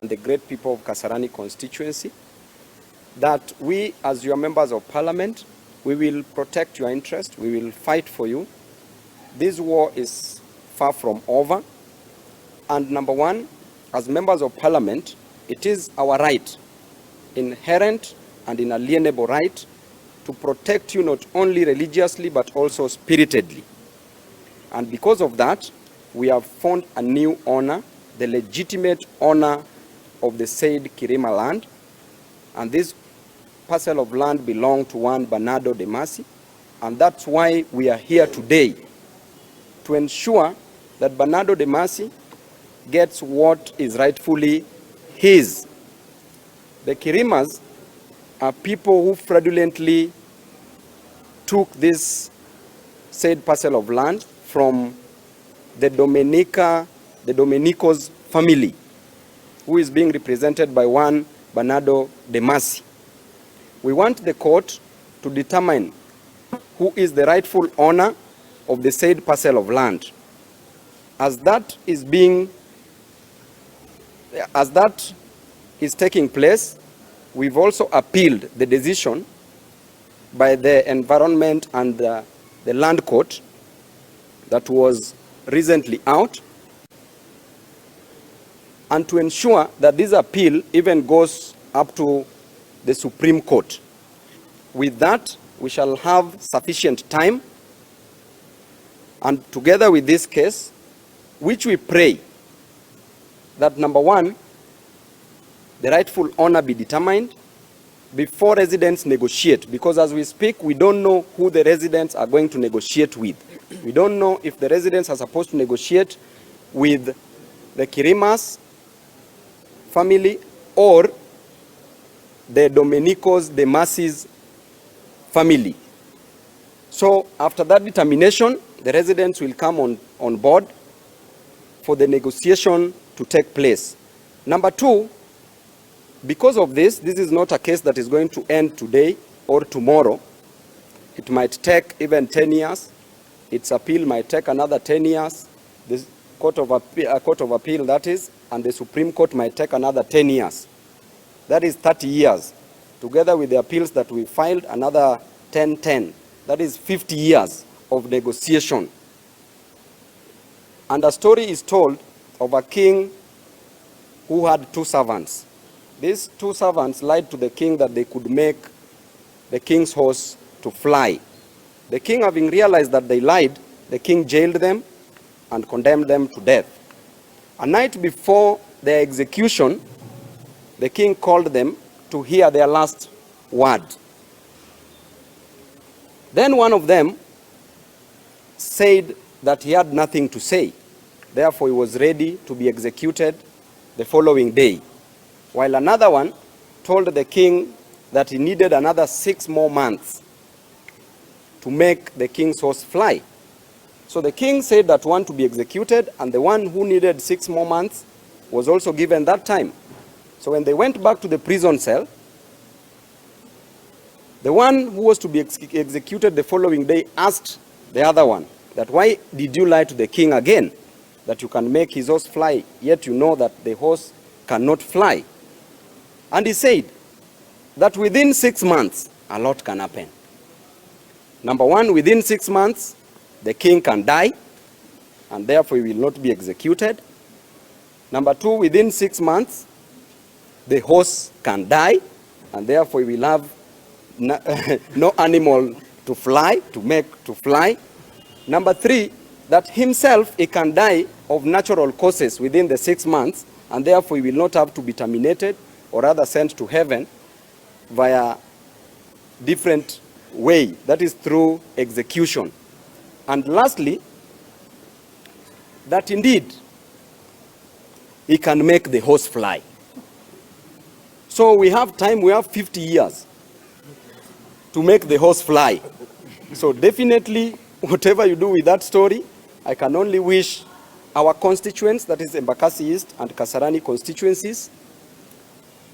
and the great people of Kasarani constituency that we, as your members of parliament, we will protect your interest, we will fight for you. This war is far from over. And number one, as members of parliament, it is our right, inherent and inalienable right, to protect you not only religiously but also spiritedly. And because of that, we have found a new owner, the legitimate owner of the said Kilima land. And this parcel of land belonged to one Bernardo de Masi. And that's why we are here today, to ensure that Bernardo de Masi gets what is rightfully his. The Kilimas are people who fraudulently took this said parcel of land from the Domenicos family, who is being represented by one Bernardo de Masi. We want the court to determine who is the rightful owner of the said parcel of land. As that is taking place, we've also appealed the decision by the Environment and the Land Court that was recently out, and to ensure that this appeal even goes up to the Supreme Court. With that, we shall have sufficient time, and together with this case, which we pray that number one, the rightful owner be determined before residents negotiate, because as we speak, we don't know who the residents are going to negotiate with. We don't know if the residents are supposed to negotiate with the Kilimas family or the Domenicos de Masi's family. So after that determination, the residents will come on board for the negotiation to take place. Number two, because of this is not a case that is going to end today or tomorrow. It might take even 10 years. Its appeal might take another 10 years. The Court of Appeal, that is, and the Supreme Court might take another 10 years. That is 30 years. Together with the appeals that we filed, another 10. That is 50 years of negotiation. And a story is told of a king who had two servants. These two servants lied to the king that they could make the king's horse to fly. The king, having realized that they lied, the king jailed them and condemned them to death. A night before their execution, the king called them to hear their last word. Then one of them said that he had nothing to say. Therefore, he was ready to be executed the following day. While another one told the king that he needed another 6 more months to make the king's horse fly. So the king said that one to be executed, and the one who needed 6 more months was also given that time. So when they went back to the prison cell, the one who was to be executed the following day asked the other one that, why did you lie to the king again, that you can make his horse fly, yet you know that the horse cannot fly? And he said that within 6 months, a lot can happen. Number one, within 6 months, the king can die, and therefore he will not be executed. Number two, within 6 months, the horse can die, and therefore he will have no animal to fly, to fly. Number three, that himself, he can die of natural causes within the 6 months, and therefore he will not have to be terminated or rather sent to heaven via different way, that is through execution. And lastly, that indeed he can make the horse fly. So we have time, we have 50 years to make the horse fly. So definitely, whatever you do with that story, I can only wish our constituents, that is Embakasi East and Kasarani constituencies,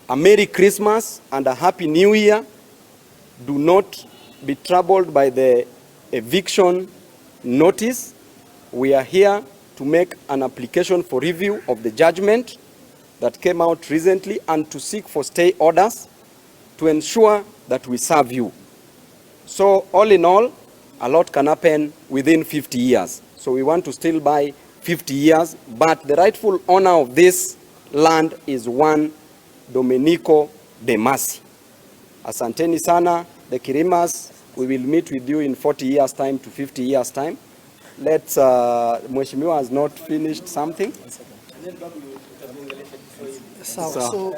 a Merry Christmas and a Happy New Year. Do not be troubled by the eviction notice. We are here to make an application for review of the judgment, that came out recently and to seek for stay orders to ensure that we serve you. So all in all, a lot can happen within 50 years. So we want to still buy 50 years, but the rightful owner of this land is one Domenico De Masi. Asanteni sana, the Kilimas. We will meet with you in 40 years time to 50 years time. Let's, Mheshimiwa has not finished something. So